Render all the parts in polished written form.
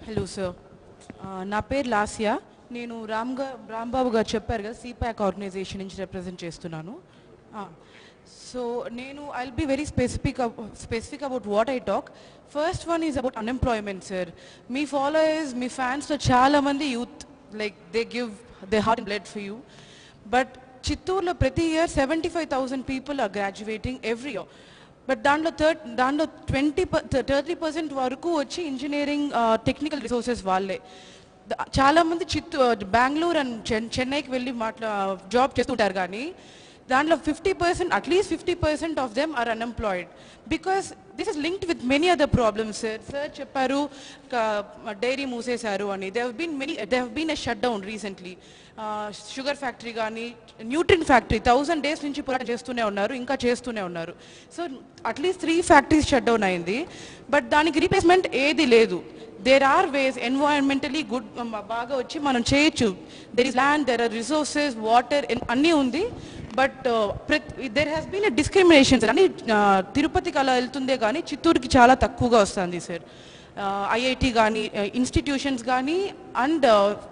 Hello sir, నా పేరు లాస్యా. నేను రాంబాబు గారు చెప్పారు కదా, సిపాక్ ఆర్గనైజేషన్ నుంచి రిప్రజెంట్ చేస్తున్నాను. సో నేను I'll be very specific about what I talk. First one is about unemployment sir. మీ ఫాలోయర్స్, మీ ఫ్యాన్స్లో చాలామంది youth like they give they heart and blood for you. But చిత్తూరులో ప్రతి year 75,000 people are graduating every year. But దాంట్లో 30% వరకు వచ్చి engineering technical resources వాళ్ళే. చాలామంది బెంగళూరు అండ్ చెన్నైకి వెళ్ళి జాబ్ చేస్తుంటారు, కానీ దాంట్లో 50%, at least 50% of them are unemployed. Because this is linked with many other problems sir. చెప్పారు డైరీ మూసేశారు అని. They have been a shut down recently. Sugar factory కానీ, న్యూట్రిన్ ఫ్యాక్టరీ 1000 days నుంచి పోరాటం చేస్తూనే ఉన్నారు, ఇంకా చేస్తూనే ఉన్నారు. So at least 3 factories shut down అయింది. బట్ దానికి రీప్లేస్మెంట్ ఏది లేదు. There are ways environmentally good బాగా వచ్చి మనం చేయొచ్చు. There is land, there are resources, water అన్నీ ఉంది. But there has been a discrimination sir. అని తిరుపతికి అలా వెళ్తుందే కానీ చిత్తూరుకి చాలా తక్కువగా వస్తుంది సార్. ఐఐటి కానీ, ఇన్స్టిట్యూషన్స్ కానీ అండ్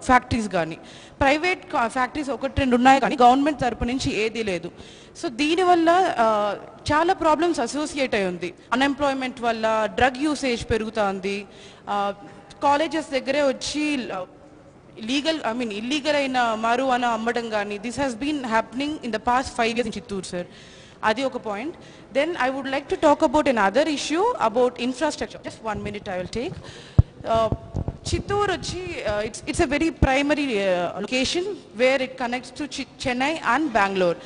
ఫ్యాక్టరీస్ కానీ. ప్రైవేట్ ఫ్యాక్టరీస్ 1-2 ఉన్నాయి, కానీ గవర్నమెంట్ తరపు నుంచి ఏదీ లేదు. సో దీనివల్ల చాలా ప్రాబ్లమ్స్ అసోసియేట్ అయి ఉంది. అన్ఎంప్లాయ్మెంట్ వల్ల డ్రగ్ యూసేజ్ పెరుగుతుంది. కాలేజెస్ దగ్గరే వచ్చి ఇల్లీగల్ అయిన మారువానా అమ్మడం కానీ, this has been happening in the past 5 years in Chittoor sir. అది ఒక point. Then I would like to talk about an other issue about infrastructure. Just 1 minute I will take. Chittoor వచ్చి it's a very primary location where it connects to Chennai and Bengaluru.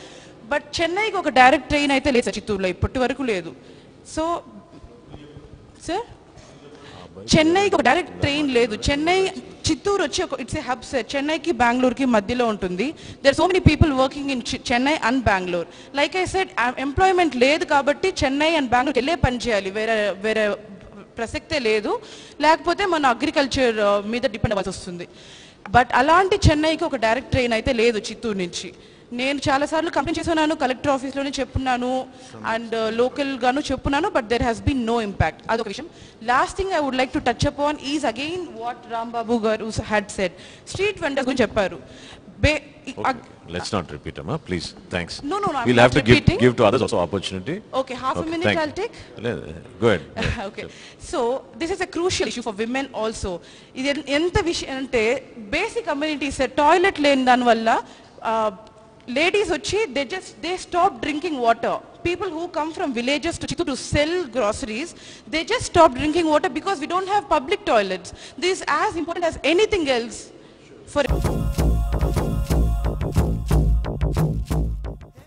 But చెన్నైకి ఒక direct train అయితే లేదు sir, చిత్తూరులో ఇప్పటి వరకు లేదు. So sir, చెన్నైకి ఒక డైరెక్ట్ ట్రైన్ లేదు. చిత్తూరు వచ్చి ఇట్స్ ఏ హబ్ సార్. చెన్నైకి బెంగళూరుకి మధ్యలో ఉంటుంది. There so many people working in Chennai and Bengaluru. Like I said, employment లేదు కాబట్టి చెన్నై అండ్ బెంగళూరుకి వెళ్ళే పని చేయాలి, వేరే ప్రసక్తే లేదు. లేకపోతే మన అగ్రికల్చర్ మీద డిపెండ్ అవ్వాల్సి వస్తుంది. బట్ అలాంటి చెన్నైకి ఒక డైరెక్ట్ ట్రైన్ అయితే లేదు చిత్తూరు నుంచి. నేను చాలాసార్లు కంప్లైంట్ చేస్తున్నాను, కలెక్టర్ ఆఫీస్లోనే చెప్పున్నాను అండ్ లోకల్గాను చెప్పున్నాను. But there has been no impact. అదొక విషయం. Last thing I would like to touch upon is again what Rambabu garu had said. Street vendors గురించి చెప్పారు. Let's not repeat, Amma, please. Thanks. No, we'll have to give to others also opportunity. Okay, half a minute I'll take. Go ahead. Okay. So this is a crucial issue for women also. ఇది ఎంత విషయం అంటే, basic amenities toilet లేని దానివల్ల ladies వచ్చి they stop drinking water. People who come from villages to sell groceries, they just stop drinking water because we don't have public toilets. This is as important as anything else for